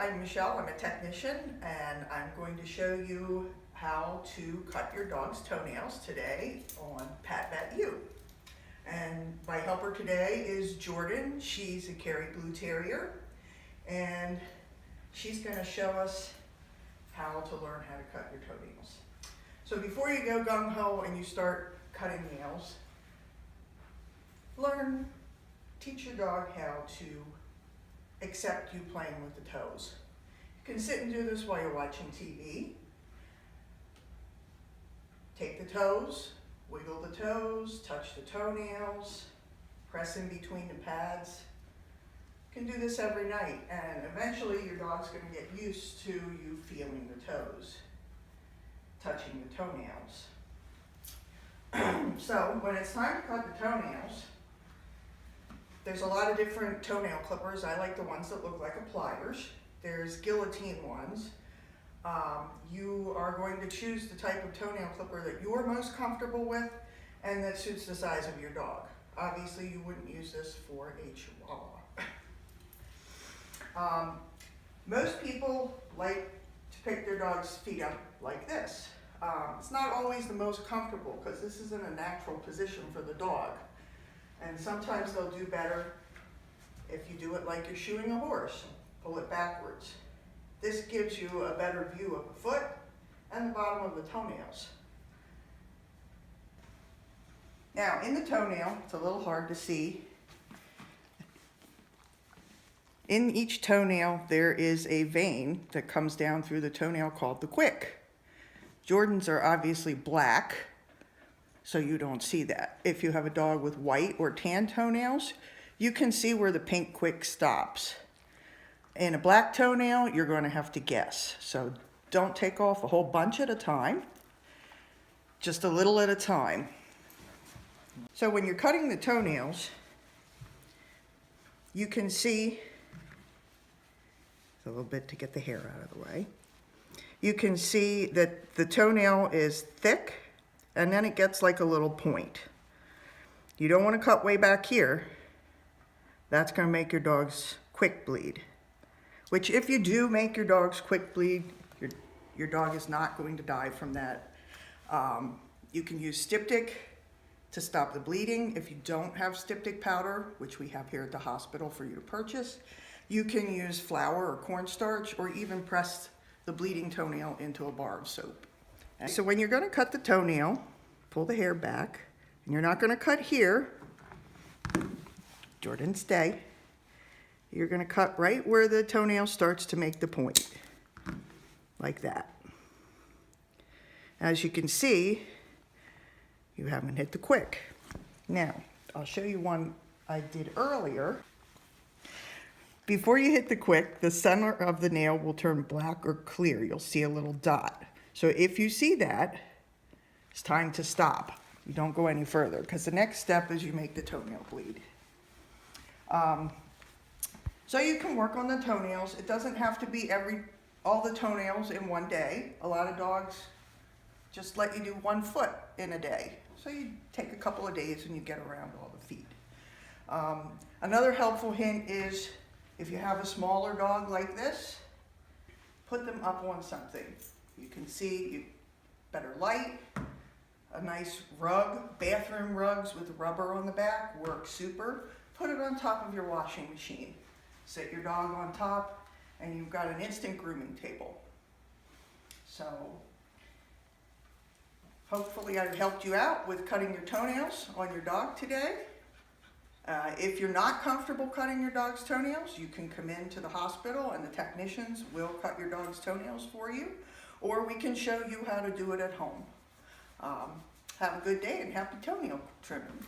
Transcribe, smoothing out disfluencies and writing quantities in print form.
I'm Michelle, I'm a technician, and I'm going to show you how to cut your dog's toenails today on Patt Vet U. And my helper today is Jordan. She's a Kerry Blue Terrier, and she's going to show us how to learn how to cut your toenails. So before you go gung-ho and you start cutting nails, teach your dog how to accept you playing with the toes. You can sit and do this while you're watching TV. Take the toes, wiggle the toes, touch the toenails, press in between the pads. You can do this every night, and eventually your dog's going to get used to you feeling the toes, touching the toenails. So when it's time to cut the toenails, there's a lot of different toenail clippers. I like the ones that look like pliers. There's guillotine ones. You are going to choose the type of toenail clipper that you're most comfortable with and that suits the size of your dog. Obviously, you wouldn't use this for a Chihuahua. Most people like to pick their dog's feet up like this. It's not always the most comfortable because this isn't a natural position for the dog. And sometimes they'll do better if you do it like you're shoeing a horse. Pull it backwards. This gives you a better view of the foot and the bottom of the toenails. Now, in the toenail, it's a little hard to see. In each toenail, there is a vein that comes down through the toenail called the quick. Jordan's are obviously black, so you don't see that. If you have a dog with white or tan toenails, you can see where the pink quick stops. In a black toenail, you're going to have to guess. So don't take off a whole bunch at a time, just a little at a time. So when you're cutting the toenails, you can see, a little bit to get the hair out of the way, you can see that the toenail is thick, and then it gets like a little point. You don't want to cut way back here. That's going to make your dog's quick bleed. Which, if you do make your dog's quick bleed, your dog is not going to die from that. You can use styptic to stop the bleeding. If you don't have styptic powder, which we have here at the hospital for you to purchase, you can use flour or cornstarch, or even press the bleeding toenail into a bar of soap. So when you're going to cut the toenail, pull the hair back, and you're not going to cut here. Jordan, stay. You're going to cut right where the toenail starts to make the point, like that. As you can see, you haven't hit the quick. Now, I'll show you one I did earlier. Before you hit the quick, the center of the nail will turn black or clear. You'll see a little dot. So if you see that, it's time to stop. You don't go any further, because the next step is you make the toenail bleed. So you can work on the toenails. It doesn't have to be all the toenails in one day. A lot of dogs just let you do 1 foot in a day. So you take a couple of days and you get around all the feet. Another helpful hint is, if you have a smaller dog like this, put them up on something. You can see better light. A nice rug, bathroom rugs with rubber on the back work super. Put it on top of your washing machine. Sit your dog on top, and you've got an instant grooming table. So hopefully I've helped you out with cutting your toenails on your dog today. If you're not comfortable cutting your dog's toenails, you can come in to the hospital and the technicians will cut your dog's toenails for you, or we can show you how to do it at home. Have a good day and happy toenail trimming.